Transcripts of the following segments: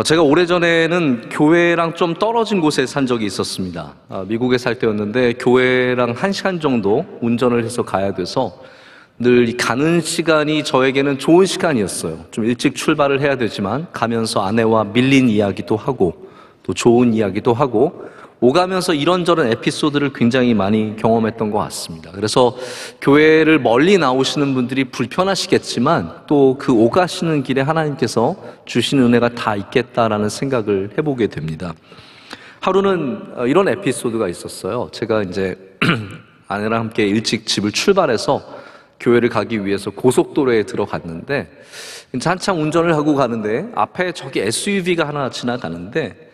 제가 오래전에는 교회랑 좀 떨어진 곳에 산 적이 있었습니다. 미국에 살 때였는데 교회랑 1시간 정도 운전을 해서 가야 돼서 늘 가는 시간이 저에게는 좋은 시간이었어요. 좀 일찍 출발을 해야 되지만 가면서 아내와 밀린 이야기도 하고 또 좋은 이야기도 하고 오가면서 이런저런 에피소드를 굉장히 많이 경험했던 것 같습니다. 그래서 교회를 멀리 나오시는 분들이 불편하시겠지만 또 그 오가시는 길에 하나님께서 주신 은혜가 다 있겠다라는 생각을 해보게 됩니다. 하루는 이런 에피소드가 있었어요. 제가 이제 아내랑 함께 일찍 집을 출발해서 교회를 가기 위해서 고속도로에 들어갔는데 이제 한참 운전을 하고 가는데 앞에 저기 SUV가 하나 지나가는데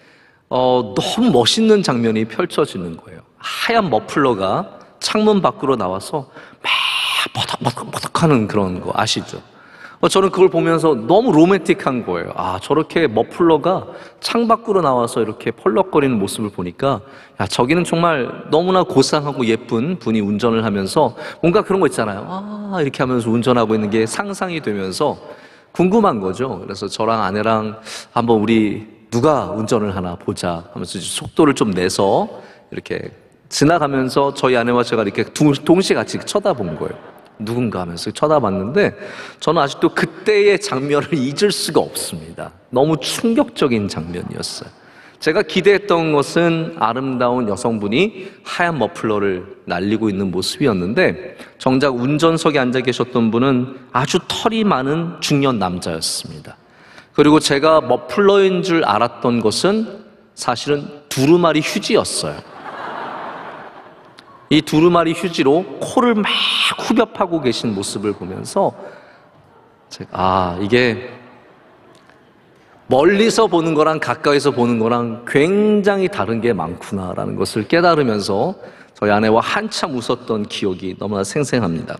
너무 멋있는 장면이 펼쳐지는 거예요. 하얀 머플러가 창문 밖으로 나와서 막 버덕버덕 하는 그런 거 아시죠? 저는 그걸 보면서 너무 로맨틱한 거예요. 저렇게 머플러가 창 밖으로 나와서 이렇게 펄럭거리는 모습을 보니까 저기는 정말 너무나 고상하고 예쁜 분이 운전을 하면서 뭔가 그런 거 있잖아요. 이렇게 하면서 운전하고 있는 게 상상이 되면서 궁금한 거죠. 그래서 저랑 아내랑 한번 우리 누가 운전을 하나 보자 하면서 속도를 좀 내서 이렇게 지나가면서 저희 아내와 제가 이렇게 동시에 같이 쳐다본 거예요. 누군가 하면서 쳐다봤는데 저는 아직도 그때의 장면을 잊을 수가 없습니다. 너무 충격적인 장면이었어요. 제가 기대했던 것은 아름다운 여성분이 하얀 머플러를 날리고 있는 모습이었는데 정작 운전석에 앉아 계셨던 분은 아주 털이 많은 중년 남자였습니다. 그리고 제가 머플러인 줄 알았던 것은 사실은 두루마리 휴지였어요. 이 두루마리 휴지로 코를 막 후벼파고 계신 모습을 보면서 이게 멀리서 보는 거랑 가까이서 보는 거랑 굉장히 다른 게 많구나라는 것을 깨달으면서 저희 아내와 한참 웃었던 기억이 너무나 생생합니다.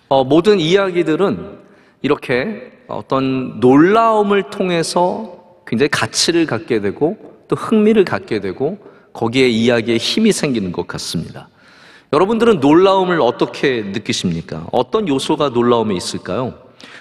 모든 이야기들은 이렇게 어떤 놀라움을 통해서 굉장히 가치를 갖게 되고 또 흥미를 갖게 되고 거기에 이야기에 힘이 생기는 것 같습니다. 여러분들은 놀라움을 어떻게 느끼십니까? 어떤 요소가 놀라움에 있을까요?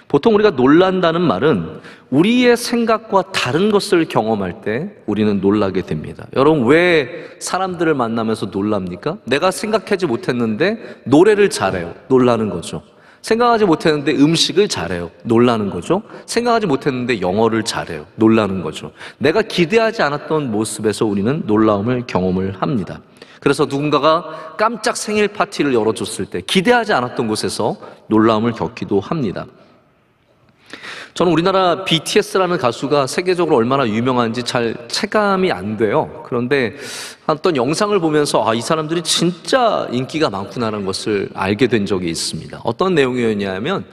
보통 우리가 놀란다는 말은 우리의 생각과 다른 것을 경험할 때 우리는 놀라게 됩니다. 여러분 왜 사람들을 만나면서 놀랍니까? 내가 생각하지 못했는데 노래를 잘해요. 놀라는 거죠. 생각하지 못했는데 음식을 잘해요. 놀라는 거죠. 생각하지 못했는데 영어를 잘해요. 놀라는 거죠. 내가 기대하지 않았던 모습에서 우리는 놀라움을 경험을 합니다. 그래서 누군가가 깜짝 생일 파티를 열어줬을 때 기대하지 않았던 곳에서 놀라움을 겪기도 합니다. 저는 우리나라 BTS라는 가수가 세계적으로 얼마나 유명한지 잘 체감이 안 돼요. 그런데 어떤 영상을 보면서 이 사람들이 진짜 인기가 많구나라는 것을 알게 된 적이 있습니다. 어떤 내용이었냐면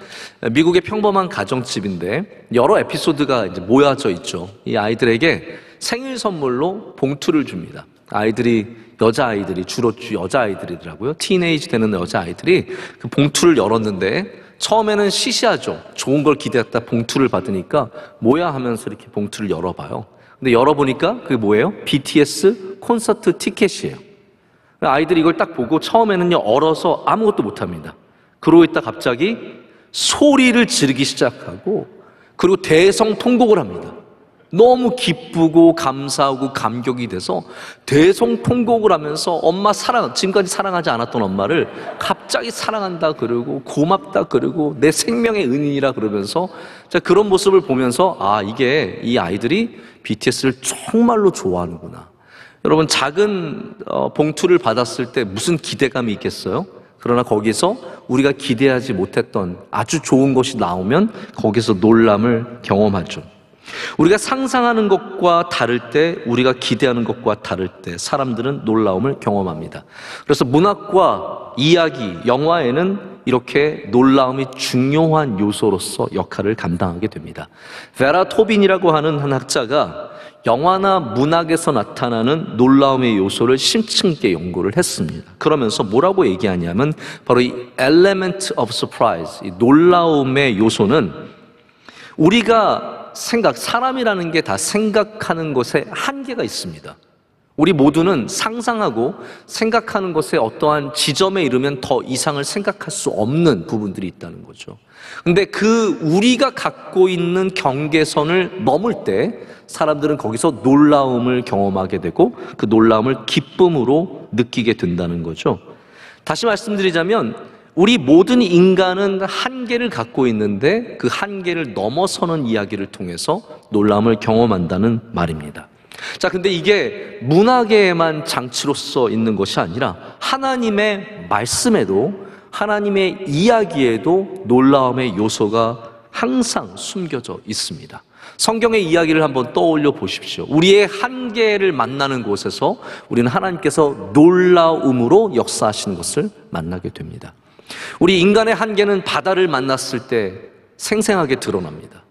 미국의 평범한 가정집인데 여러 에피소드가 이제 모여져 있죠. 이 아이들에게 생일 선물로 봉투를 줍니다. 여자아이들이 주로 여자아이들이더라고요. 티네이지 되는 여자아이들이 그 봉투를 열었는데 처음에는 시시하죠. 좋은 걸 기대했다 봉투를 받으니까 뭐야 하면서 이렇게 봉투를 열어봐요. 근데 열어보니까 그게 뭐예요? BTS 콘서트 티켓이에요. 아이들이 이걸 딱 보고 처음에는요 얼어서 아무것도 못합니다. 그러고 있다 갑자기 소리를 지르기 시작하고 그리고 대성통곡을 합니다. 너무 기쁘고 감사하고 감격이 돼서 대성통곡을 하면서 엄마 지금까지 사랑하지 않았던 엄마를 갑자기 사랑한다 그러고 고맙다 그러고 내 생명의 은인이라 그러면서 그런 모습을 보면서 이게 이 아이들이 BTS를 정말로 좋아하는구나. 여러분 작은 봉투를 받았을 때 무슨 기대감이 있겠어요? 그러나 거기서 우리가 기대하지 못했던 아주 좋은 것이 나오면 거기서 놀람을 경험하죠. 우리가 상상하는 것과 다를 때, 우리가 기대하는 것과 다를 때 사람들은 놀라움을 경험합니다. 그래서 문학과 이야기, 영화에는 이렇게 놀라움이 중요한 요소로서 역할을 감당하게 됩니다. 베라 토빈이라고 하는 한 학자가 영화나 문학에서 나타나는 놀라움의 요소를 심층 있게 연구를 했습니다. 그러면서 뭐라고 얘기하냐면 바로 이 element of surprise, 이 놀라움의 요소는 우리가 사람이라는 게 다 생각하는 것에 한계가 있습니다. 우리 모두는 상상하고 생각하는 것에 어떠한 지점에 이르면 더 이상을 생각할 수 없는 부분들이 있다는 거죠. 근데 그 우리가 갖고 있는 경계선을 넘을 때 사람들은 거기서 놀라움을 경험하게 되고 그 놀라움을 기쁨으로 느끼게 된다는 거죠. 다시 말씀드리자면 우리 모든 인간은 한계를 갖고 있는데 그 한계를 넘어서는 이야기를 통해서 놀라움을 경험한다는 말입니다. 자, 근데 이게 문학에만 장치로서 있는 것이 아니라 하나님의 말씀에도, 하나님의 이야기에도 놀라움의 요소가 항상 숨겨져 있습니다. 성경의 이야기를 한번 떠올려 보십시오. 우리의 한계를 만나는 곳에서 우리는 하나님께서 놀라움으로 역사하시는 것을 만나게 됩니다. 우리 인간의 한계는 바다를 만났을 때 생생하게 드러납니다.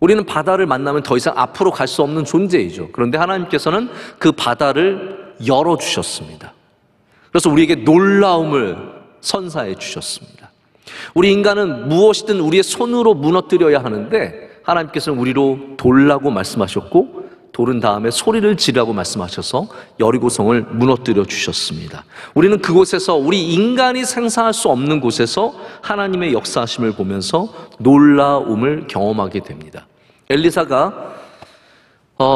우리는 바다를 만나면 더 이상 앞으로 갈 수 없는 존재이죠. 그런데 하나님께서는 그 바다를 열어주셨습니다. 그래서 우리에게 놀라움을 선사해 주셨습니다. 우리 인간은 무엇이든 우리의 손으로 무너뜨려야 하는데 하나님께서는 우리로 돌라고 말씀하셨고 돌은 다음에 소리를 지르라고 말씀하셔서 여리고성을 무너뜨려 주셨습니다. 우리는 그곳에서, 우리 인간이 상상할 수 없는 곳에서 하나님의 역사하심을 보면서 놀라움을 경험하게 됩니다. 엘리사가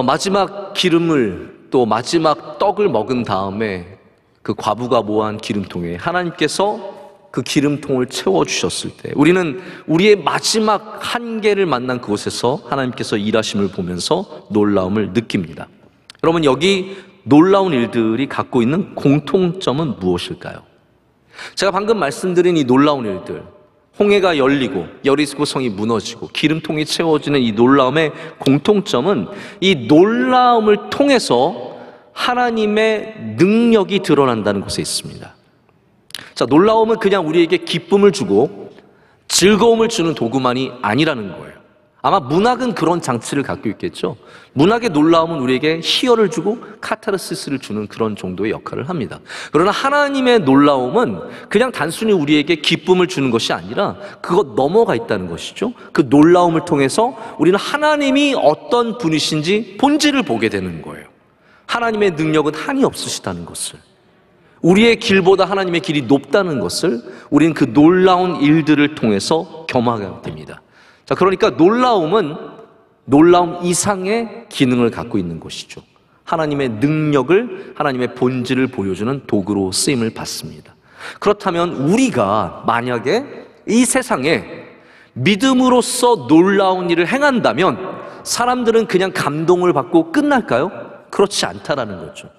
마지막 기름을, 또 마지막 떡을 먹은 다음에 그 과부가 모아한 기름통에 하나님께서 그 기름통을 채워주셨을 때 우리는 우리의 마지막 한계를 만난 그곳에서 하나님께서 일하심을 보면서 놀라움을 느낍니다. 여러분, 여기 놀라운 일들이 갖고 있는 공통점은 무엇일까요? 제가 방금 말씀드린 이 놀라운 일들, 홍해가 열리고 여리고성이 무너지고 기름통이 채워지는 이 놀라움의 공통점은 이 놀라움을 통해서 하나님의 능력이 드러난다는 것에 있습니다. 자, 놀라움은 그냥 우리에게 기쁨을 주고 즐거움을 주는 도구만이 아니라는 거예요. 아마 문학은 그런 장치를 갖고 있겠죠. 문학의 놀라움은 우리에게 희열을 주고 카타르시스를 주는 그런 정도의 역할을 합니다. 그러나 하나님의 놀라움은 그냥 단순히 우리에게 기쁨을 주는 것이 아니라 그것 넘어가 있다는 것이죠. 그 놀라움을 통해서 우리는 하나님이 어떤 분이신지 본질을 보게 되는 거예요. 하나님의 능력은 한이 없으시다는 것을, 우리의 길보다 하나님의 길이 높다는 것을 우리는 그 놀라운 일들을 통해서 경험하게 됩니다. 자, 그러니까 놀라움은 놀라움 이상의 기능을 갖고 있는 것이죠. 하나님의 능력을, 하나님의 본질을 보여주는 도구로 쓰임을 받습니다. 그렇다면 우리가 만약에 이 세상에 믿음으로써 놀라운 일을 행한다면 사람들은 그냥 감동을 받고 끝날까요? 그렇지 않다라는 거죠.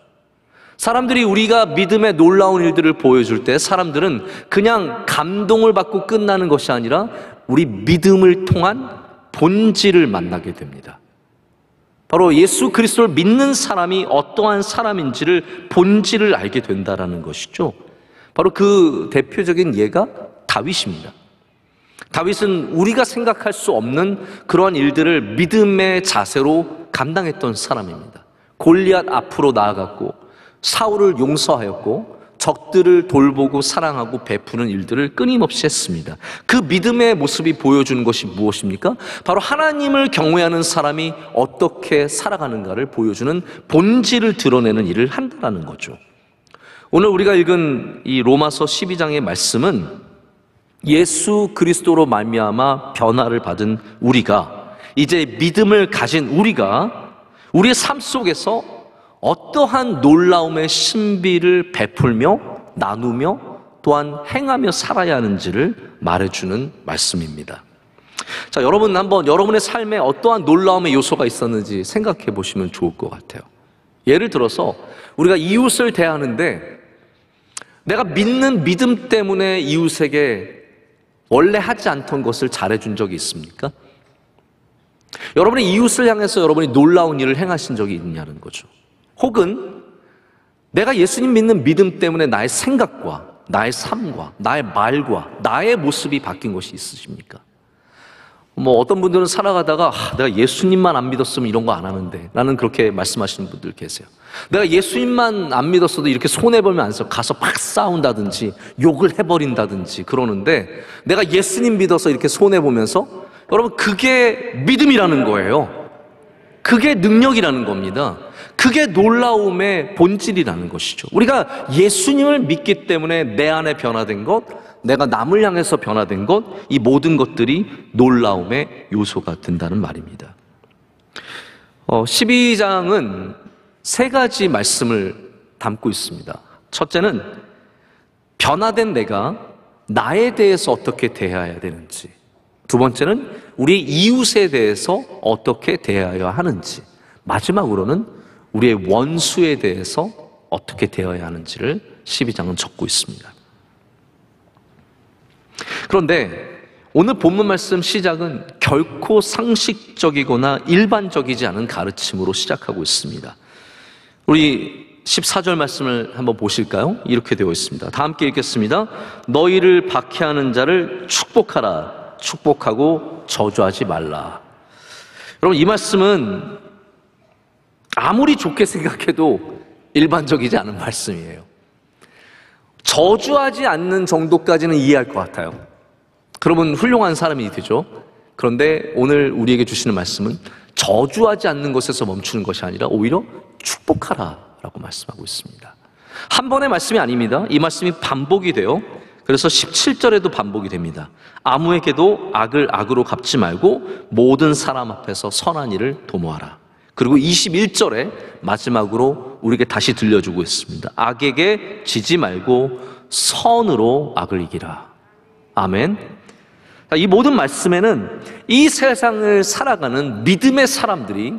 사람들이 우리가 믿음의 놀라운 일들을 보여줄 때 사람들은 그냥 감동을 받고 끝나는 것이 아니라 우리 믿음을 통한 본질을 만나게 됩니다. 바로 예수 그리스도를 믿는 사람이 어떠한 사람인지를, 본질을 알게 된다는 것이죠. 바로 그 대표적인 예가 다윗입니다. 다윗은 우리가 생각할 수 없는 그러한 일들을 믿음의 자세로 감당했던 사람입니다. 골리앗 앞으로 나아갔고 사울을 용서하였고 적들을 돌보고 사랑하고 베푸는 일들을 끊임없이 했습니다. 그 믿음의 모습이 보여주는 것이 무엇입니까? 바로 하나님을 경외하는 사람이 어떻게 살아가는가를 보여주는 본질을 드러내는 일을 한다는 거죠. 오늘 우리가 읽은 이 로마서 12장의 말씀은 예수 그리스도로 말미암아 변화를 받은 우리가, 이제 믿음을 가진 우리가 우리의 삶 속에서 어떠한 놀라움의 신비를 베풀며 나누며 또한 행하며 살아야 하는지를 말해주는 말씀입니다. 자, 여러분 한번 여러분의 삶에 어떠한 놀라움의 요소가 있었는지 생각해 보시면 좋을 것 같아요. 예를 들어서 우리가 이웃을 대하는데 내가 믿는 믿음 때문에 이웃에게 원래 하지 않던 것을 잘해준 적이 있습니까? 여러분의 이웃을 향해서 여러분이 놀라운 일을 행하신 적이 있느냐는 거죠. 혹은 내가 예수님 믿는 믿음 때문에 나의 생각과 나의 삶과 나의 말과 나의 모습이 바뀐 것이 있으십니까? 어떤 분들은 살아가다가 내가 예수님만 안 믿었으면 이런 거 안 하는데 라는 그렇게 말씀하시는 분들 계세요. 내가 예수님만 안 믿었어도 이렇게 손해보면 안 써 가서 막 싸운다든지 욕을 해버린다든지 그러는데 내가 예수님 믿어서 이렇게 손해보면서, 여러분 그게 믿음이라는 거예요. 그게 능력이라는 겁니다. 그게 놀라움의 본질이라는 것이죠. 우리가 예수님을 믿기 때문에 내 안에 변화된 것, 내가 남을 향해서 변화된 것, 이 모든 것들이 놀라움의 요소가 된다는 말입니다. 12장은 세 가지 말씀을 담고 있습니다. 첫째는 변화된 내가 나에 대해서 어떻게 대해야 되는지, 두 번째는 우리 이웃에 대해서 어떻게 대해야 하는지, 마지막으로는 우리의 원수에 대해서 어떻게 대해야 하는지를 12장은 적고 있습니다. 그런데 오늘 본문 말씀 시작은 결코 상식적이거나 일반적이지 않은 가르침으로 시작하고 있습니다. 우리 14절 말씀을 한번 보실까요? 이렇게 되어 있습니다. 다 함께 읽겠습니다. 너희를 박해하는 자를 축복하라. 축복하고 저주하지 말라. 여러분, 이 말씀은 아무리 좋게 생각해도 일반적이지 않은 말씀이에요. 저주하지 않는 정도까지는 이해할 것 같아요. 그러면 훌륭한 사람이 되죠. 그런데 오늘 우리에게 주시는 말씀은 저주하지 않는 것에서 멈추는 것이 아니라 오히려 축복하라 라고 말씀하고 있습니다. 한 번의 말씀이 아닙니다. 이 말씀이 반복이 돼요. 그래서 17절에도 반복이 됩니다. 아무에게도 악을 악으로 갚지 말고 모든 사람 앞에서 선한 일을 도모하라. 그리고 21절에 마지막으로 우리에게 다시 들려주고 있습니다. 악에게 지지 말고 선으로 악을 이기라. 아멘. 이 모든 말씀에는 이 세상을 살아가는 믿음의 사람들이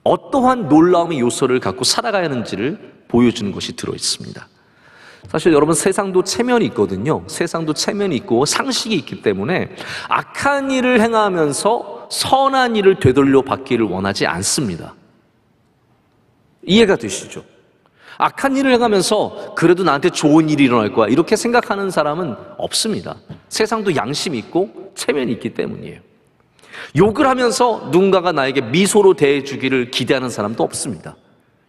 어떠한 놀라움의 요소를 갖고 살아가야 하는지를 보여주는 것이 들어있습니다. 사실 여러분, 세상도 체면이 있거든요. 세상도 체면이 있고 상식이 있기 때문에 악한 일을 행하면서 선한 일을 되돌려 받기를 원하지 않습니다. 이해가 되시죠? 악한 일을 행하면서 그래도 나한테 좋은 일이 일어날 거야 이렇게 생각하는 사람은 없습니다. 세상도 양심이 있고 체면이 있기 때문이에요. 욕을 하면서 누군가가 나에게 미소로 대해주기를 기대하는 사람도 없습니다.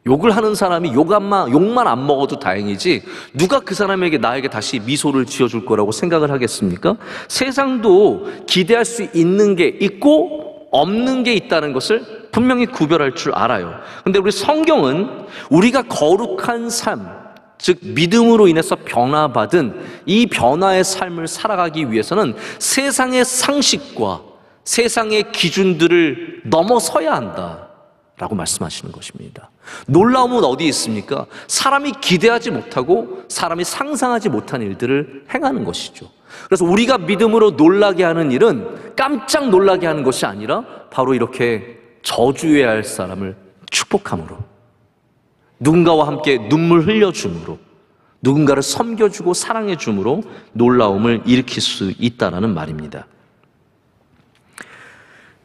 욕을 하는 사람이 욕만 안 먹어도 다행이지 누가 그 사람에게 나에게 다시 미소를 지어줄 거라고 생각을 하겠습니까? 세상도 기대할 수 있는 게 있고 없는 게 있다는 것을 분명히 구별할 줄 알아요. 근데 우리 성경은 우리가 거룩한 삶, 즉 믿음으로 인해서 변화받은 이 변화의 삶을 살아가기 위해서는 세상의 상식과 세상의 기준들을 넘어서야 한다라고 말씀하시는 것입니다. 놀라움은 어디 있습니까? 사람이 기대하지 못하고 사람이 상상하지 못한 일들을 행하는 것이죠. 그래서 우리가 믿음으로 놀라게 하는 일은 깜짝 놀라게 하는 것이 아니라 바로 이렇게 저주해야 할 사람을 축복함으로, 누군가와 함께 눈물 흘려줌으로, 누군가를 섬겨주고 사랑해줌으로 놀라움을 일으킬 수 있다는 말입니다.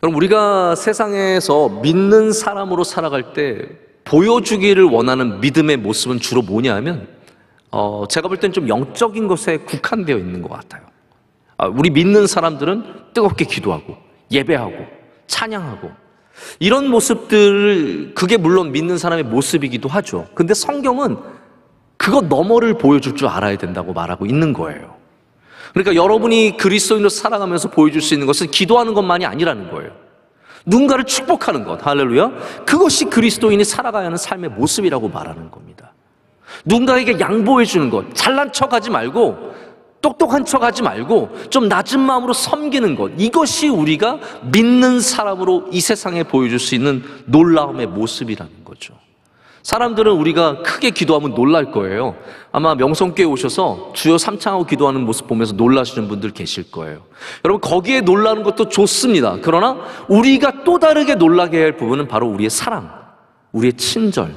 그럼 우리가 세상에서 믿는 사람으로 살아갈 때 보여주기를 원하는 믿음의 모습은 주로 뭐냐 하면 제가 볼 땐 좀 영적인 것에 국한되어 있는 것 같아요. 우리 믿는 사람들은 뜨겁게 기도하고 예배하고 찬양하고 이런 모습들을, 그게 물론 믿는 사람의 모습이기도 하죠. 근데 성경은 그거 너머를 보여줄 줄 알아야 된다고 말하고 있는 거예요. 그러니까 여러분이 그리스도인으로 살아가면서 보여줄 수 있는 것은 기도하는 것만이 아니라는 거예요. 누군가를 축복하는 것, 할렐루야, 그것이 그리스도인이 살아가야 하는 삶의 모습이라고 말하는 겁니다. 누군가에게 양보해 주는 것, 잘난 척하지 말고 똑똑한 척하지 말고 좀 낮은 마음으로 섬기는 것, 이것이 우리가 믿는 사람으로 이 세상에 보여줄 수 있는 놀라움의 모습이라는 거죠. 사람들은 우리가 크게 기도하면 놀랄 거예요. 아마 명성교회 오셔서 주여 삼창하고 기도하는 모습 보면서 놀라시는 분들 계실 거예요. 여러분, 거기에 놀라는 것도 좋습니다. 그러나 우리가 또 다르게 놀라게 할 부분은 바로 우리의 사랑, 우리의 친절,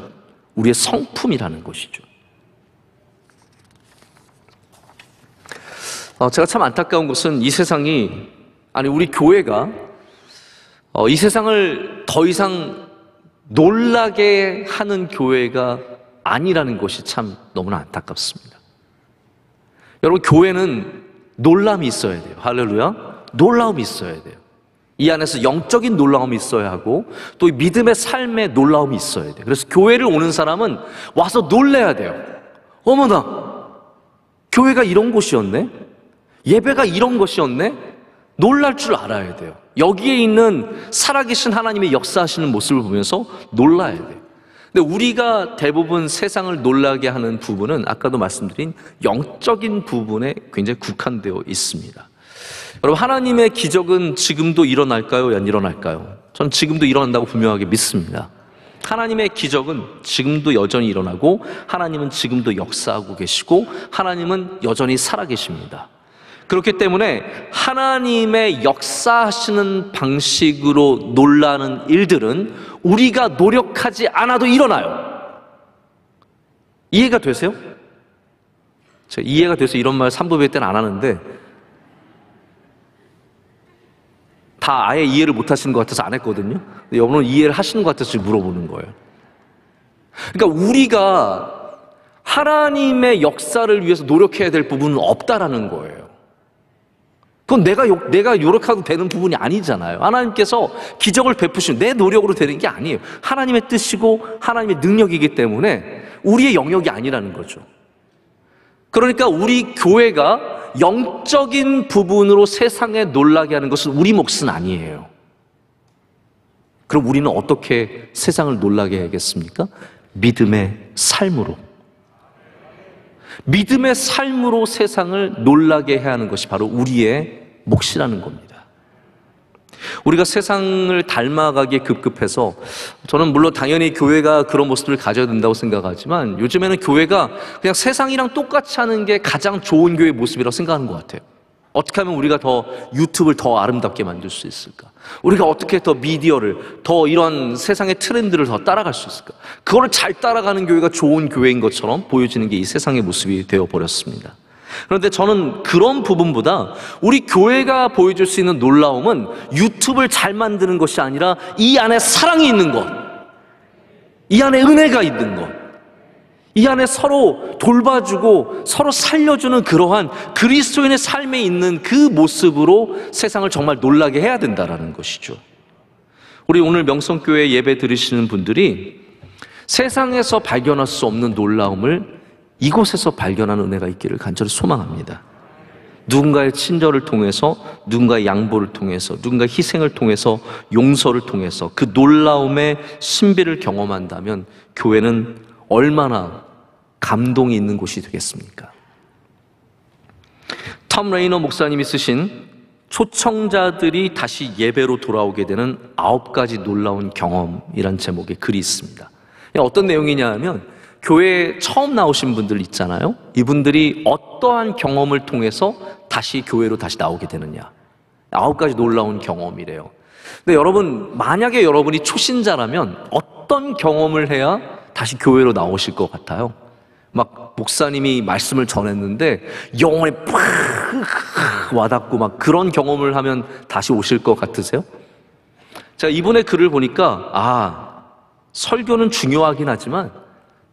우리의 성품이라는 것이죠. 제가 참 안타까운 것은 이 세상이, 아니 우리 교회가 이 세상을 더 이상 놀라게 하는 교회가 아니라는 것이 참 너무나 안타깝습니다. 여러분, 교회는 놀람이 있어야 돼요. 할렐루야. 놀라움이 있어야 돼요. 이 안에서 영적인 놀라움이 있어야 하고 또 믿음의 삶의 놀라움이 있어야 돼요. 그래서 교회를 오는 사람은 와서 놀래야 돼요. 어머나, 교회가 이런 곳이었네? 예배가 이런 것이었네? 놀랄 줄 알아야 돼요. 여기에 있는 살아계신 하나님의 역사하시는 모습을 보면서 놀라야 돼요. 근데 우리가 대부분 세상을 놀라게 하는 부분은 아까도 말씀드린 영적인 부분에 굉장히 국한되어 있습니다. 여러분, 하나님의 기적은 지금도 일어날까요? 안 일어날까요? 전 지금도 일어난다고 분명하게 믿습니다. 하나님의 기적은 지금도 여전히 일어나고 하나님은 지금도 역사하고 계시고 하나님은 여전히 살아계십니다. 그렇기 때문에 하나님의 역사하시는 방식으로 놀라는 일들은 우리가 노력하지 않아도 일어나요. 이해가 되세요? 제가 이해가 돼서 이런 말 삼부배 때는 안 하는데 다 아예 이해를 못 하시는 것 같아서 안 했거든요. 여러분은 이해를 하시는 것 같아서 물어보는 거예요. 그러니까 우리가 하나님의 역사를 위해서 노력해야 될 부분은 없다라는 거예요. 그건 내가 노력하고 되는 부분이 아니잖아요. 하나님께서 기적을 베푸시면 내 노력으로 되는 게 아니에요. 하나님의 뜻이고 하나님의 능력이기 때문에 우리의 영역이 아니라는 거죠. 그러니까 우리 교회가 영적인 부분으로 세상에 놀라게 하는 것은 우리 몫은 아니에요. 그럼 우리는 어떻게 세상을 놀라게 해야겠습니까? 믿음의 삶으로. 믿음의 삶으로 세상을 놀라게 해야 하는 것이 바로 우리의 몫이라는 겁니다. 우리가 세상을 닮아가기에 급급해서 저는 물론 당연히 교회가 그런 모습을 가져야 된다고 생각하지만 요즘에는 교회가 그냥 세상이랑 똑같이 하는 게 가장 좋은 교회의 모습이라고 생각하는 것 같아요. 어떻게 하면 우리가 더 유튜브를 더 아름답게 만들 수 있을까? 우리가 어떻게 더 미디어를 더 이런 세상의 트렌드를 더 따라갈 수 있을까? 그거를 잘 따라가는 교회가 좋은 교회인 것처럼 보여지는 게 이 세상의 모습이 되어버렸습니다. 그런데 저는 그런 부분보다 우리 교회가 보여줄 수 있는 놀라움은 유튜브를 잘 만드는 것이 아니라 이 안에 사랑이 있는 것, 이 안에 은혜가 있는 것, 이 안에 서로 돌봐주고 서로 살려주는 그러한 그리스도인의 삶에 있는 그 모습으로 세상을 정말 놀라게 해야 된다는 것이죠. 우리 오늘 명성교회 예배 드리시는 분들이 세상에서 발견할 수 없는 놀라움을 이곳에서 발견하는 은혜가 있기를 간절히 소망합니다. 누군가의 친절을 통해서, 누군가의 양보를 통해서, 누군가의 희생을 통해서, 용서를 통해서 그 놀라움의 신비를 경험한다면 교회는 얼마나 감동이 있는 곳이 되겠습니까? 톰 레이너 목사님이 쓰신 초청자들이 다시 예배로 돌아오게 되는 9가지 놀라운 경험이란 제목의 글이 있습니다. 어떤 내용이냐 하면 교회에 처음 나오신 분들 있잖아요. 이분들이 어떠한 경험을 통해서 다시 교회로 다시 나오게 되느냐. 9가지 놀라운 경험이래요. 근데 여러분, 만약에 여러분이 초신자라면 어떤 경험을 해야 다시 교회로 나오실 것 같아요? 막 목사님이 말씀을 전했는데 영혼에 팍 와닿고 막 그런 경험을 하면 다시 오실 것 같으세요? 제가 이분의 글을 보니까 설교는 중요하긴 하지만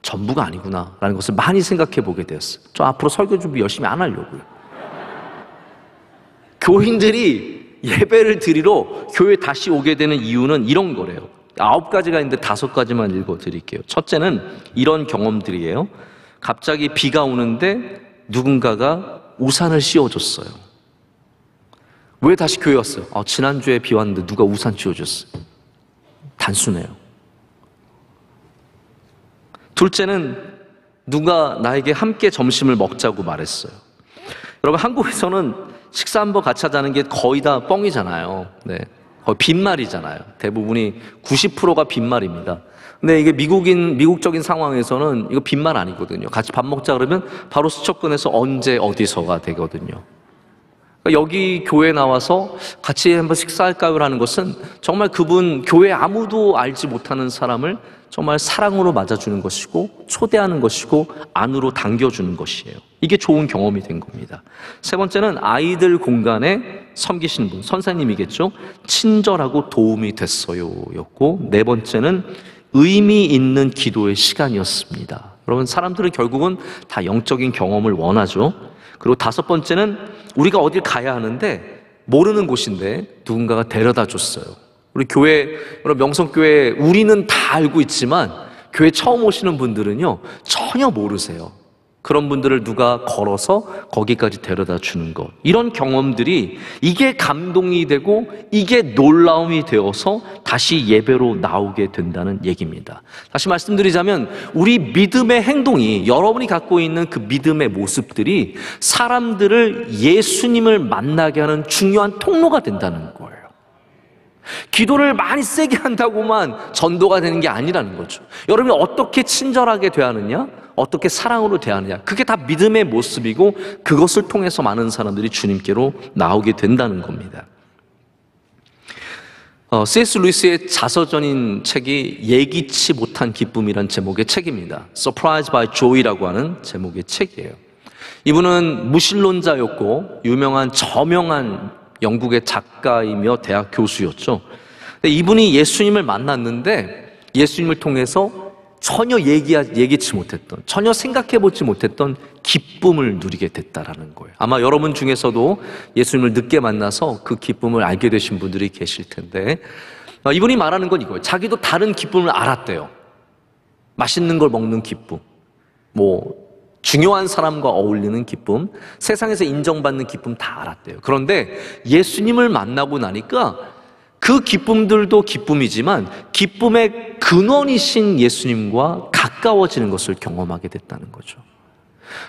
전부가 아니구나 라는 것을 많이 생각해 보게 되었어요. 저 앞으로 설교 준비 열심히 안 하려고요. 교인들이 예배를 드리러 교회에 다시 오게 되는 이유는 이런 거래요. 9가지가 있는데 5가지만 읽어 드릴게요. 첫째는 이런 경험들이에요. 갑자기 비가 오는데 누군가가 우산을 씌워줬어요. 왜 다시 교회 왔어요? 지난주에 비 왔는데 누가 우산 씌워줬어요. 단순해요. 둘째는 누가 나에게 함께 점심을 먹자고 말했어요. 여러분, 한국에서는 식사 한번 같이 하자는 게 거의 다 뻥이잖아요. 네, 거의 빈말이잖아요. 대부분이 90%가 빈말입니다. 근데 이게 미국적인 상황에서는 이거 빈말 아니거든요. 같이 밥 먹자 그러면 바로 수첩권에서 언제 어디서가 되거든요. 그러니까 여기 교회 나와서 같이 한번 식사할까요? 라는 것은 정말 그분 교회 아무도 알지 못하는 사람을 정말 사랑으로 맞아주는 것이고 초대하는 것이고 안으로 당겨주는 것이에요. 이게 좋은 경험이 된 겁니다. 세 번째는 아이들 공간에 섬기시는 분, 선생님이겠죠. 친절하고 도움이 됐어요 였고, 네 번째는 의미 있는 기도의 시간이었습니다. 여러분, 사람들은 결국은 다 영적인 경험을 원하죠. 그리고 다섯 번째는 우리가 어딜 가야 하는데 모르는 곳인데 누군가가 데려다 줬어요. 우리 교회, 여러분, 명성교회 우리는 다 알고 있지만 교회 처음 오시는 분들은요 전혀 모르세요. 그런 분들을 누가 걸어서 거기까지 데려다 주는 것. 이런 경험들이 이게 감동이 되고 이게 놀라움이 되어서 다시 예배로 나오게 된다는 얘기입니다. 다시 말씀드리자면 우리 믿음의 행동이, 여러분이 갖고 있는 그 믿음의 모습들이 사람들을 예수님을 만나게 하는 중요한 통로가 된다는 거예요. 기도를 많이 세게 한다고만 전도가 되는 게 아니라는 거죠. 여러분이 어떻게 친절하게 대하느냐, 어떻게 사랑으로 대하느냐, 그게 다 믿음의 모습이고 그것을 통해서 많은 사람들이 주님께로 나오게 된다는 겁니다. C.S. 루이스의 자서전인 책이 예기치 못한 기쁨이란 제목의 책입니다. Surprised by Joy라고 하는 제목의 책이에요. 이분은 무신론자였고 유명한 저명한 영국의 작가이며 대학 교수였죠. 근데 이분이 예수님을 만났는데 예수님을 통해서 전혀 예기치 못했던, 전혀 생각해보지 못했던 기쁨을 누리게 됐다라는 거예요. 아마 여러분 중에서도 예수님을 늦게 만나서 그 기쁨을 알게 되신 분들이 계실 텐데, 이분이 말하는 건 이거예요. 자기도 다른 기쁨을 알았대요. 맛있는 걸 먹는 기쁨, 중요한 사람과 어울리는 기쁨, 세상에서 인정받는 기쁨 다 알았대요. 그런데 예수님을 만나고 나니까 그 기쁨들도 기쁨이지만 기쁨의 근원이신 예수님과 가까워지는 것을 경험하게 됐다는 거죠.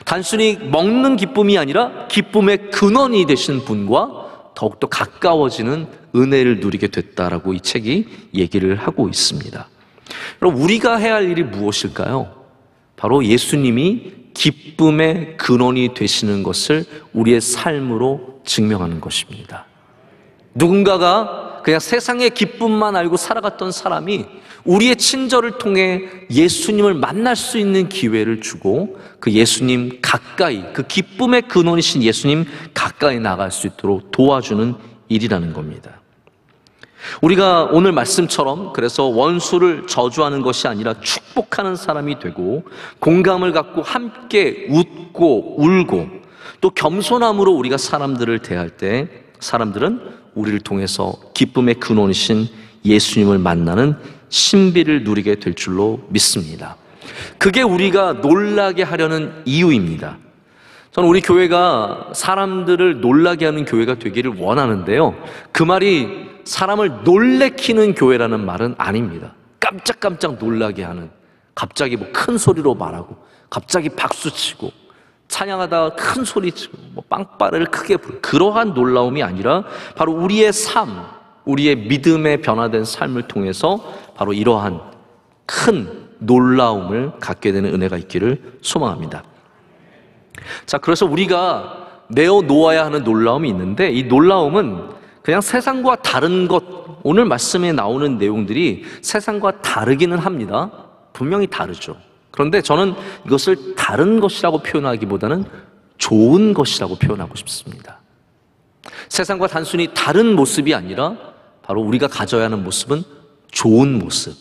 단순히 먹는 기쁨이 아니라 기쁨의 근원이 되신 분과 더욱더 가까워지는 은혜를 누리게 됐다라고 이 책이 얘기를 하고 있습니다. 여러분, 우리가 해야 할 일이 무엇일까요? 바로 예수님이 기쁨의 근원이 되시는 것을 우리의 삶으로 증명하는 것입니다. 누군가가 그냥 세상의 기쁨만 알고 살아갔던 사람이 우리의 친절을 통해 예수님을 만날 수 있는 기회를 주고 그 예수님 가까이, 그 기쁨의 근원이신 예수님 가까이 나갈 수 있도록 도와주는 일이라는 겁니다. 우리가 오늘 말씀처럼 그래서 원수를 저주하는 것이 아니라 축복하는 사람이 되고 공감을 갖고 함께 웃고 울고 또 겸손함으로 우리가 사람들을 대할 때 사람들은 우리를 통해서 기쁨의 근원이신 예수님을 만나는 신비를 누리게 될 줄로 믿습니다. 그게 우리가 놀라게 하려는 이유입니다. 저는 우리 교회가 사람들을 놀라게 하는 교회가 되기를 원하는데요, 그 말이 사람을 놀래키는 교회라는 말은 아닙니다. 깜짝깜짝 놀라게 하는, 갑자기 큰 소리로 말하고 갑자기 박수치고 찬양하다가 큰 소리치고 빵빠레를 크게 부르고 그러한 놀라움이 아니라 바로 우리의 삶, 우리의 믿음의 변화된 삶을 통해서 바로 이러한 큰 놀라움을 갖게 되는 은혜가 있기를 소망합니다. 자, 그래서 우리가 내어놓아야 하는 놀라움이 있는데 이 놀라움은 그냥 세상과 다른 것, 오늘 말씀에 나오는 내용들이 세상과 다르기는 합니다. 분명히 다르죠. 그런데 저는 이것을 다른 것이라고 표현하기보다는 좋은 것이라고 표현하고 싶습니다. 세상과 단순히 다른 모습이 아니라 바로 우리가 가져야 하는 모습은 좋은 모습,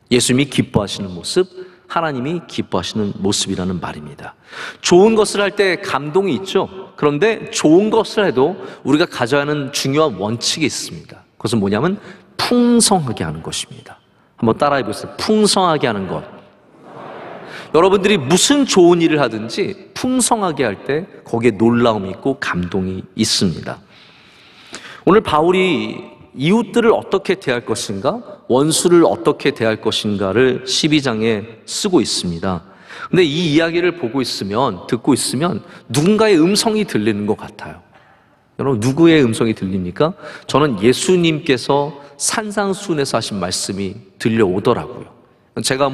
예수님이 기뻐하시는 모습, 하나님이 기뻐하시는 모습이라는 말입니다. 좋은 것을 할 때 감동이 있죠. 그런데 좋은 것을 해도 우리가 가져야 하는 중요한 원칙이 있습니다. 그것은 뭐냐면 풍성하게 하는 것입니다. 한번 따라해 보세요. 풍성하게 하는 것. 여러분들이 무슨 좋은 일을 하든지 풍성하게 할 때 거기에 놀라움이 있고 감동이 있습니다. 오늘 바울이 이웃들을 어떻게 대할 것인가, 원수를 어떻게 대할 것인가를 12장에 쓰고 있습니다. 근데 이 이야기를 듣고 있으면 누군가의 음성이 들리는 것 같아요. 여러분, 누구의 음성이 들립니까? 저는 예수님께서 산상수훈에서 하신 말씀이 들려오더라고요. 제가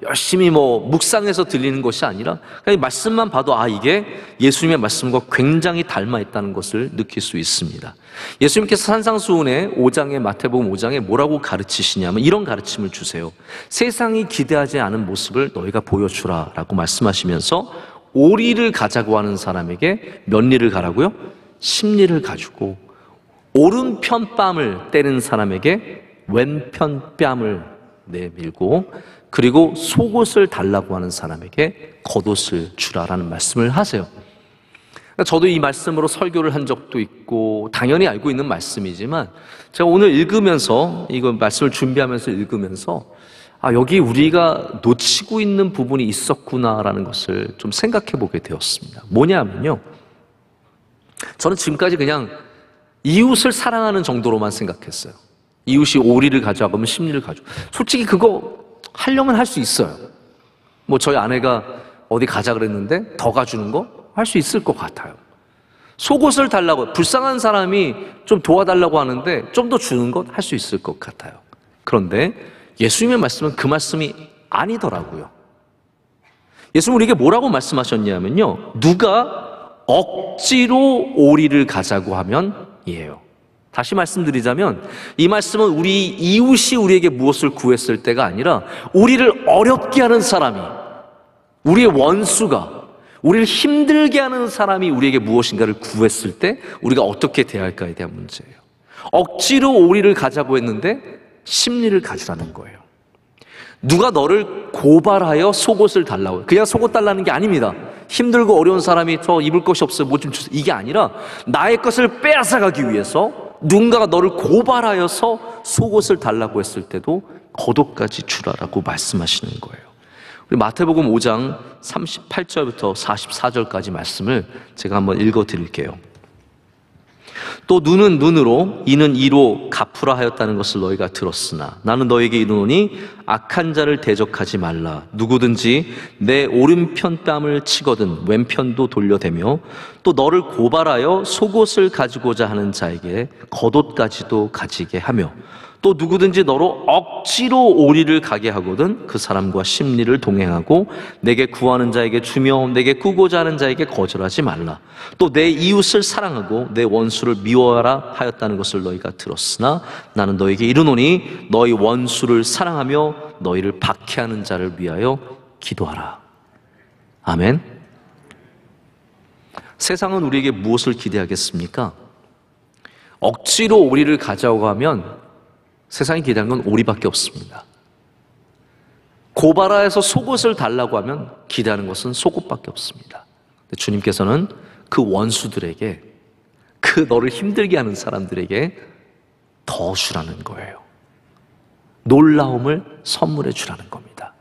열심히 묵상해서 들리는 것이 아니라 그냥 말씀만 봐도 이게 예수님의 말씀과 굉장히 닮아 있다는 것을 느낄 수 있습니다. 예수님께서 산상수훈의 5장에, 마태복음 5장에 뭐라고 가르치시냐면 이런 가르침을 주세요. 세상이 기대하지 않은 모습을 너희가 보여주라 라고 말씀하시면서 오리를 가자고 하는 사람에게 몇 리를 가라고요? 10리를 가지고 오른편 뺨을 때리는 사람에게 왼편 뺨을 내밀고 그리고 속옷을 달라고 하는 사람에게 겉옷을 주라라는 말씀을 하세요. 저도 이 말씀으로 설교를 한 적도 있고 당연히 알고 있는 말씀이지만 제가 오늘 읽으면서 이거 말씀을 준비하면서 읽으면서 여기 우리가 놓치고 있는 부분이 있었구나라는 것을 좀 생각해 보게 되었습니다. 뭐냐면요, 저는 지금까지 그냥 이웃을 사랑하는 정도로만 생각했어요. 이웃이 오리를 가져가면 심리를 가져. 솔직히 그거 하려면 할 수 있어요. 뭐 저희 아내가 어디 가자 그랬는데 더 가주는 거 할 수 있을 것 같아요. 속옷을 달라고, 불쌍한 사람이 좀 도와달라고 하는데 좀 더 주는 것 할 수 있을 것 같아요. 그런데 예수님의 말씀은 그 말씀이 아니더라고요. 예수님은 우리에게 뭐라고 말씀하셨냐면요, 누가 억지로 오리를 가자고 하면 이에요. 다시 말씀드리자면 이 말씀은 우리 이웃이 우리에게 무엇을 구했을 때가 아니라 우리를 어렵게 하는 사람이, 우리의 원수가, 우리를 힘들게 하는 사람이 우리에게 무엇인가를 구했을 때 우리가 어떻게 대할까에 대한 문제예요. 억지로 오리를 가자고 했는데 심리를 가지라는 거예요. 누가 너를 고발하여 속옷을 달라고, 그냥 속옷 달라는 게 아닙니다. 힘들고 어려운 사람이 저 입을 것이 없어요, 뭐 좀 주세요, 이게 아니라 나의 것을 빼앗아가기 위해서 누군가가 너를 고발하여서 속옷을 달라고 했을 때도 겉옷까지 주라라고 말씀하시는 거예요. 우리 마태복음 5장 38절부터 44절까지 말씀을 제가 한번 읽어 드릴게요. 또 눈은 눈으로 이는 이로 갚으라 하였다는 것을 너희가 들었으나 나는 너에게 이르노니 악한 자를 대적하지 말라. 누구든지 내 오른편 뺨을 치거든 왼편도 돌려대며 또 너를 고발하여 속옷을 가지고자 하는 자에게 겉옷까지도 가지게 하며 또 누구든지 너로 억지로 오리를 가게 하거든 그 사람과 심리를 동행하고 내게 구하는 자에게 주며 내게 꾸고자 하는 자에게 거절하지 말라. 또 내 이웃을 사랑하고 내 원수를 미워하라 하였다는 것을 너희가 들었으나 나는 너에게 이르노니 너희 원수를 사랑하며 너희를 박해하는 자를 위하여 기도하라. 아멘. 세상은 우리에게 무엇을 기대하겠습니까? 억지로 오리를 가져오고 하면 세상이 기대하는 건 오리밖에 없습니다. 고발하여서 속옷을 달라고 하면 기대하는 것은 속옷밖에 없습니다. 주님께서는 그 원수들에게, 그 너를 힘들게 하는 사람들에게 더 주라는 거예요. 놀라움을 선물해 주라는 겁니다.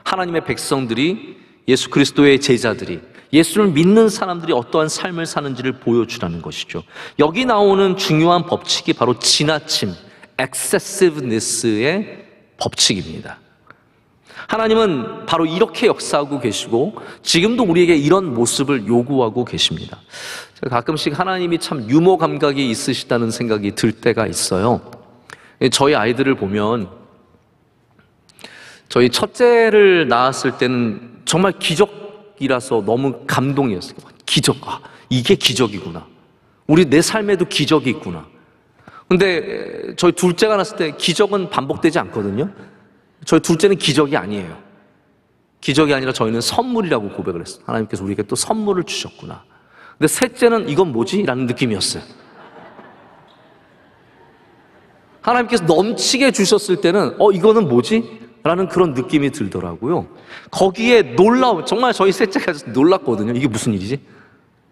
하나님의 백성들이, 예수 그리스도의 제자들이, 예수를 믿는 사람들이 어떠한 삶을 사는지를 보여주라는 것이죠. 여기 나오는 중요한 법칙이 바로 지나침, excessiveness의 법칙입니다. 하나님은 바로 이렇게 역사하고 계시고 지금도 우리에게 이런 모습을 요구하고 계십니다. 제가 가끔씩 하나님이 참 유머 감각이 있으시다는 생각이 들 때가 있어요. 저희 아이들을 보면, 저희 첫째를 낳았을 때는 정말 기적이라서 너무 감동이었어요. 기적, 이게 기적이구나. 내 삶에도 기적이 있구나. 근데 저희 둘째가 났을 때 기적은 반복되지 않거든요. 저희 둘째는 기적이 아니에요. 기적이 아니라 저희는 선물이라고 고백을 했어요. 하나님께서 우리에게 또 선물을 주셨구나. 근데 셋째는 이건 뭐지? 라는 느낌이었어요. 하나님께서 넘치게 주셨을 때는 이거는 뭐지? 라는 그런 느낌이 들더라고요. 거기에 놀라움, 정말 저희 셋째가 놀랐거든요. 이게 무슨 일이지?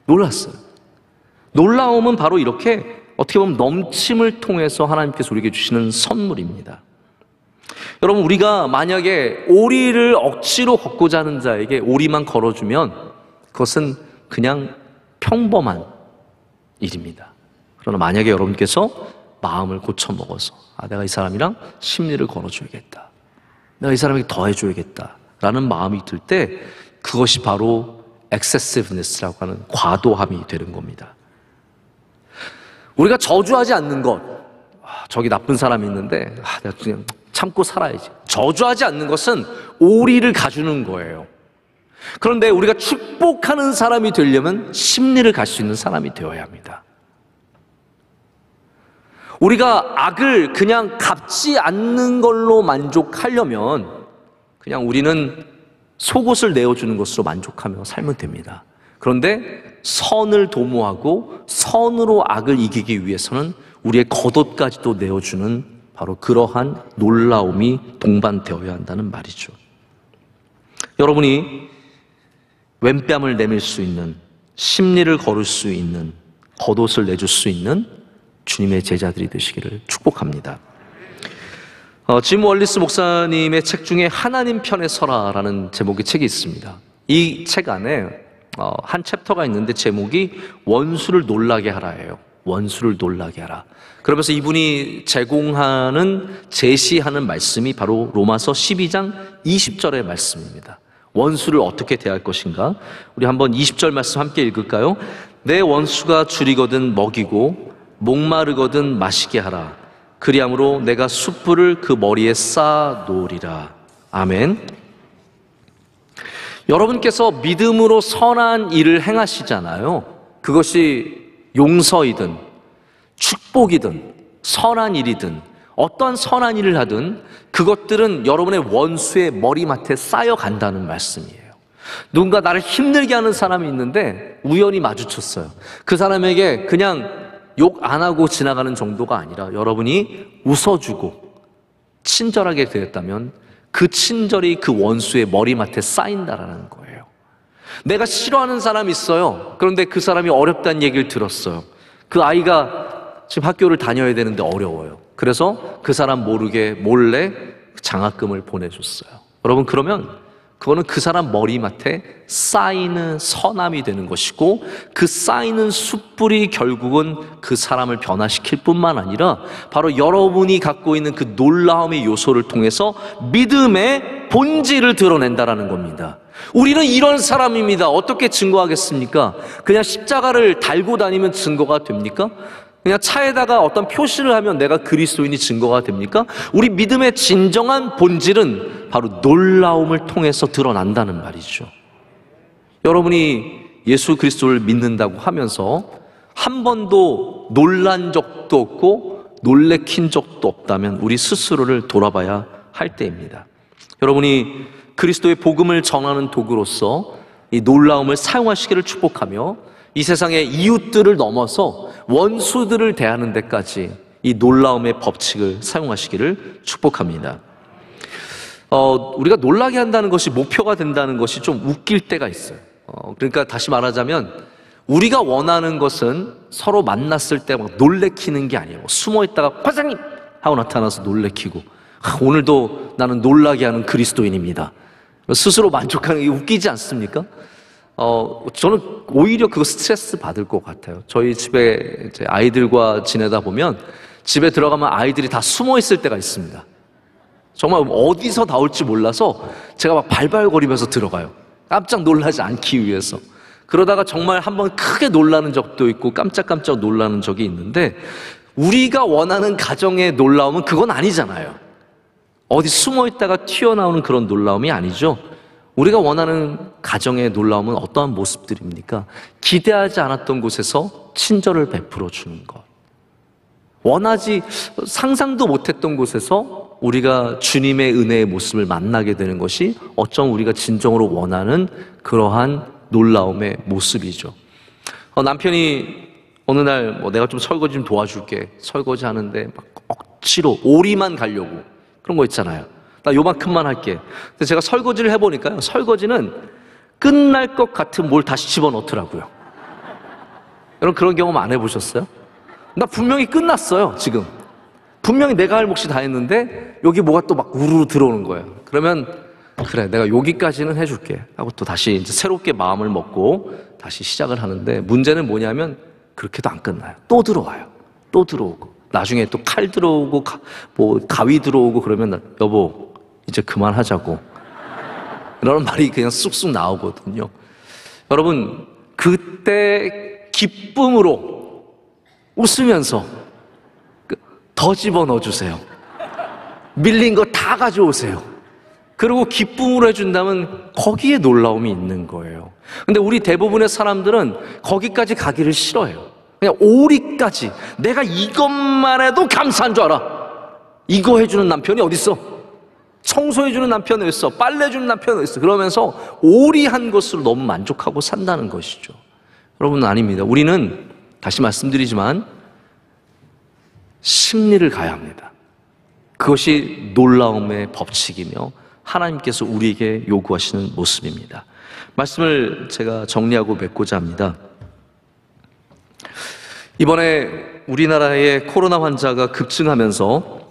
놀랐어요. 놀라움은 바로 이렇게 어떻게 보면 넘침을 통해서 하나님께서 우리에게 주시는 선물입니다. 여러분, 우리가 만약에 오리를 억지로 걷고자 하는 자에게 오리만 걸어주면 그것은 그냥 평범한 일입니다. 그러나 만약에 여러분께서 마음을 고쳐먹어서 내가 이 사람이랑 심리를 걸어줘야겠다, 내가 이 사람에게 더 해줘야겠다 라는 마음이 들 때 그것이 바로 excessiveness라고 하는 과도함이 되는 겁니다. 우리가 저주하지 않는 것, 저기 나쁜 사람이 있는데 내가 그냥 참고 살아야지, 저주하지 않는 것은 오리를 가주는 거예요. 그런데 우리가 축복하는 사람이 되려면 심리를 갈 수 있는 사람이 되어야 합니다. 우리가 악을 그냥 갚지 않는 걸로 만족하려면 그냥 우리는 속옷을 내어주는 것으로 만족하며 살면 됩니다. 그런데 선을 도모하고 선으로 악을 이기기 위해서는 우리의 겉옷까지도 내어주는 바로 그러한 놀라움이 동반되어야 한다는 말이죠. 여러분이 왼뺨을 내밀 수 있는 심리를 걸을 수 있는, 겉옷을 내줄 수 있는 주님의 제자들이 되시기를 축복합니다. 짐 월리스 목사님의 책 중에 하나님 편에 서라라는 제목의 책이 있습니다. 이 책 안에 한 챕터가 있는데 제목이 원수를 놀라게 하라예요. 원수를 놀라게 하라. 그러면서 이분이 제시하는 말씀이 바로 로마서 12장 20절의 말씀입니다. 원수를 어떻게 대할 것인가? 우리 한번 20절 말씀 함께 읽을까요? 내 원수가 줄이거든 먹이고 목마르거든 마시게 하라. 그리함으로 내가 숯불을 그 머리에 쌓아 놓으리라. 아멘. 여러분께서 믿음으로 선한 일을 행하시잖아요. 그것이 용서이든 축복이든 선한 일이든 어떠한 선한 일을 하든 그것들은 여러분의 원수의 머리맡에 쌓여간다는 말씀이에요. 누군가 나를 힘들게 하는 사람이 있는데 우연히 마주쳤어요. 그 사람에게 그냥 욕 안 하고 지나가는 정도가 아니라 여러분이 웃어주고 친절하게 되었다면 그 친절이 그 원수의 머리맡에 쌓인다라는 거예요. 내가 싫어하는 사람이 있어요. 그런데 그 사람이 어렵다는 얘기를 들었어요. 그 아이가 지금 학교를 다녀야 되는데 어려워요. 그래서 그 사람 모르게 몰래 장학금을 보내줬어요. 여러분, 그러면 그거는 그 사람 머리맡에 쌓이는 선함이 되는 것이고 그 쌓이는 숯불이 결국은 그 사람을 변화시킬 뿐만 아니라 바로 여러분이 갖고 있는 그 놀라움의 요소를 통해서 믿음의 본질을 드러낸다라는 겁니다. 우리는 이런 사람입니다. 어떻게 증거하겠습니까? 그냥 십자가를 달고 다니면 증거가 됩니까? 그냥 차에다가 어떤 표시를 하면 내가 그리스도인이 증거가 됩니까? 우리 믿음의 진정한 본질은 바로 놀라움을 통해서 드러난다는 말이죠. 여러분이 예수 그리스도를 믿는다고 하면서 한 번도 놀란 적도 없고 놀래킨 적도 없다면 우리 스스로를 돌아봐야 할 때입니다. 여러분이 그리스도의 복음을 전하는 도구로서 이 놀라움을 사용하시기를 축복하며 이 세상의 이웃들을 넘어서 원수들을 대하는 데까지 이 놀라움의 법칙을 사용하시기를 축복합니다. 우리가 놀라게 한다는 것이 목표가 된다는 것이 좀 웃길 때가 있어요. 그러니까 다시 말하자면 우리가 원하는 것은 서로 만났을 때 막 놀래키는 게 아니에요. 숨어있다가 과장님! 하고 나타나서 놀래키고 오늘도 나는 놀라게 하는 그리스도인입니다. 스스로 만족하는 게 웃기지 않습니까? 저는 오히려 그거 스트레스 받을 것 같아요. 저희 집에 이제 아이들과 지내다 보면 집에 들어가면 아이들이 다 숨어 있을 때가 있습니다. 정말 어디서 나올지 몰라서 제가 막 발발거리면서 들어가요. 깜짝 놀라지 않기 위해서. 그러다가 정말 한번 크게 놀라는 적도 있고 깜짝깜짝 놀라는 적이 있는데 우리가 원하는 가정의 놀라움은 그건 아니잖아요. 어디 숨어 있다가 튀어나오는 그런 놀라움이 아니죠. 우리가 원하는 가정의 놀라움은 어떠한 모습들입니까? 기대하지 않았던 곳에서 친절을 베풀어 주는 것. 상상도 못했던 곳에서 우리가 주님의 은혜의 모습을 만나게 되는 것이 어쩜 우리가 진정으로 원하는 그러한 놀라움의 모습이죠. 남편이 어느 날 내가 좀 설거지 좀 도와줄게. 설거지 하는데 막 억지로 오리만 가려고. 그런 거 있잖아요. 나 요만큼만 할게. 근데 제가 설거지를 해보니까요. 설거지는 끝날 것 같은 뭘 다시 집어넣더라고요. 여러분 그런 경험 안 해보셨어요? 나 분명히 끝났어요, 지금. 분명히 내가 할 몫이 다 했는데 여기 뭐가 또 막 우르르 들어오는 거예요. 그러면 그래, 내가 여기까지는 해줄게 하고 또 다시 이제 새롭게 마음을 먹고 다시 시작을 하는데 문제는 뭐냐면 그렇게도 안 끝나요. 또 들어와요. 또 들어오고. 나중에 또 칼 들어오고 가위 들어오고 그러면 여보 이제 그만하자고 이런 말이 그냥 쑥쑥 나오거든요. 여러분 그때 기쁨으로 웃으면서 더 집어넣어 주세요. 밀린 거 다 가져오세요. 그리고 기쁨으로 해준다면 거기에 놀라움이 있는 거예요. 근데 우리 대부분의 사람들은 거기까지 가기를 싫어해요. 그냥 오리까지 내가 이것만 해도 감사한 줄 알아. 이거 해주는 남편이 어딨어? 청소해주는 남편이 어딨어? 빨래해주는 남편이 어딨어? 그러면서 오리한 것으로 너무 만족하고 산다는 것이죠. 여러분 아닙니다. 우리는 다시 말씀드리지만 심리를 가야 합니다. 그것이 놀라움의 법칙이며 하나님께서 우리에게 요구하시는 모습입니다. 말씀을 제가 정리하고 맺고자 합니다. 이번에 우리나라의 코로나 환자가 급증하면서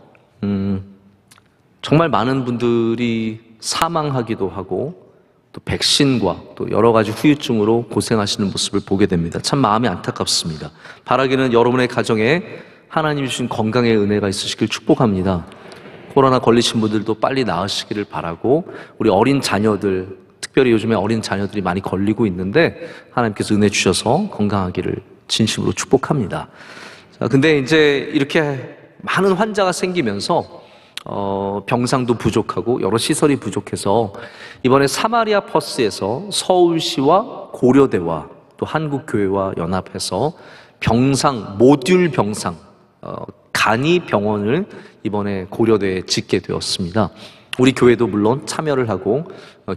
정말 많은 분들이 사망하기도 하고 또 백신과 또 여러 가지 후유증으로 고생하시는 모습을 보게 됩니다. 참 마음이 안타깝습니다. 바라기는 여러분의 가정에 하나님이 주신 건강의 은혜가 있으시길 축복합니다. 코로나 걸리신 분들도 빨리 나으시기를 바라고, 우리 어린 자녀들, 특별히 요즘에 어린 자녀들이 많이 걸리고 있는데 하나님께서 은혜 주셔서 건강하기를 진심으로 축복합니다. 자, 근데 이제 이렇게 많은 환자가 생기면서 병상도 부족하고 여러 시설이 부족해서 이번에 사마리아 퍼스에서 서울시와 고려대와 또 한국교회와 연합해서 병상, 모듈 병상, 간이 병원을 이번에 고려대에 짓게 되었습니다. 우리 교회도 물론 참여를 하고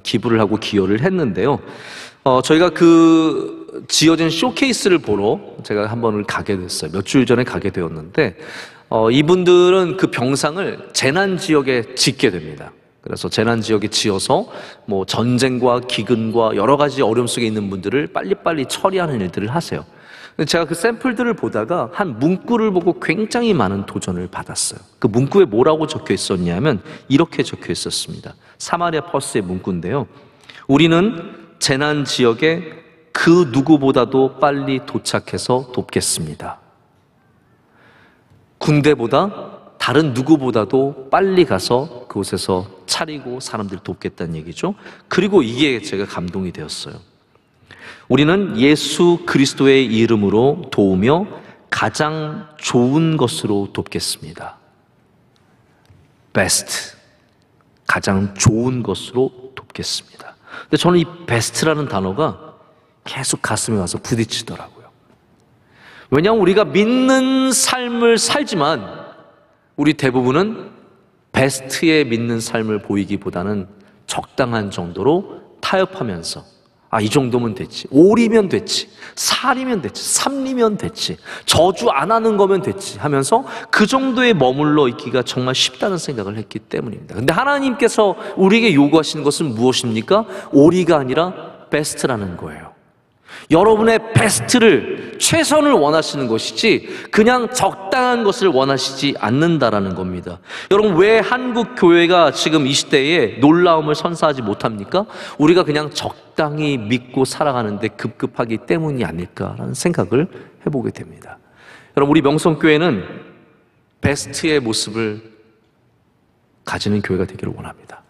기부를 하고 기여를 했는데요. 저희가 그 지어진 쇼케이스를 보러 제가 한 번을 가게 됐어요. 몇 주일 전에 가게 되었는데 이분들은 그 병상을 재난 지역에 짓게 됩니다. 그래서 재난 지역에 지어서 뭐 전쟁과 기근과 여러 가지 어려움 속에 있는 분들을 빨리빨리 처리하는 일들을 하세요. 제가 그 샘플들을 보다가 한 문구를 보고 굉장히 많은 도전을 받았어요. 그 문구에 뭐라고 적혀 있었냐면 이렇게 적혀 있었습니다. 사마리아 퍼스의 문구인데요. 우리는 재난 지역에 그 누구보다도 빨리 도착해서 돕겠습니다. 군대보다 다른 누구보다도 빨리 가서 그곳에서 차리고 사람들을 돕겠다는 얘기죠. 그리고 이게 제가 감동이 되었어요. 우리는 예수 그리스도의 이름으로 도우며 가장 좋은 것으로 돕겠습니다. 베스트, 가장 좋은 것으로 돕겠습니다. 근데 저는 이 베스트라는 단어가 계속 가슴에 와서 부딪히더라고요. 왜냐하면 우리가 믿는 삶을 살지만 우리 대부분은 베스트에 믿는 삶을 보이기보다는 적당한 정도로 타협하면서 이 정도면 됐지, 5리면 됐지, 4리면 됐지, 3리면 됐지, 저주 안 하는 거면 됐지 하면서 그 정도에 머물러 있기가 정말 쉽다는 생각을 했기 때문입니다. 근데 하나님께서 우리에게 요구하시는 것은 무엇입니까? 5리가 아니라 베스트라는 거예요. 여러분의 베스트를, 최선을 원하시는 것이지 그냥 적당한 것을 원하시지 않는다라는 겁니다. 여러분, 왜 한국 교회가 지금 이 시대에 놀라움을 선사하지 못합니까? 우리가 그냥 적당히 믿고 살아가는데 급급하기 때문이 아닐까라는 생각을 해보게 됩니다. 여러분, 우리 명성교회는 베스트의 모습을 가지는 교회가 되기를 원합니다.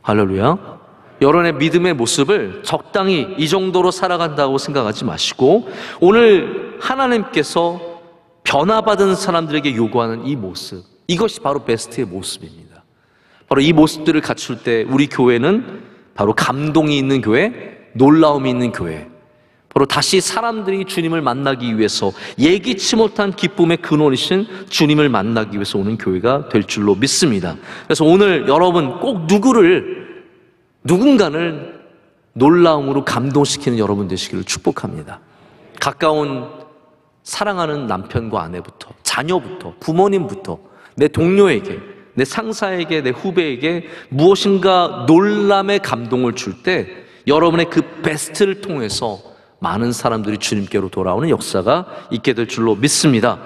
할렐루야. 여러분의 믿음의 모습을 적당히 이 정도로 살아간다고 생각하지 마시고, 오늘 하나님께서 변화받은 사람들에게 요구하는 이 모습, 이것이 바로 베스트의 모습입니다. 바로 이 모습들을 갖출 때 우리 교회는 바로 감동이 있는 교회, 놀라움이 있는 교회, 바로 다시 사람들이 주님을 만나기 위해서 예기치 못한 기쁨의 근원이신 주님을 만나기 위해서 오는 교회가 될 줄로 믿습니다. 그래서 오늘 여러분 꼭 누군가를 놀라움으로 감동시키는 여러분 되시기를 축복합니다. 가까운 사랑하는 남편과 아내부터, 자녀부터, 부모님부터, 내 동료에게, 내 상사에게, 내 후배에게 무엇인가 놀람의 감동을 줄 때 여러분의 그 베스트를 통해서 많은 사람들이 주님께로 돌아오는 역사가 있게 될 줄로 믿습니다.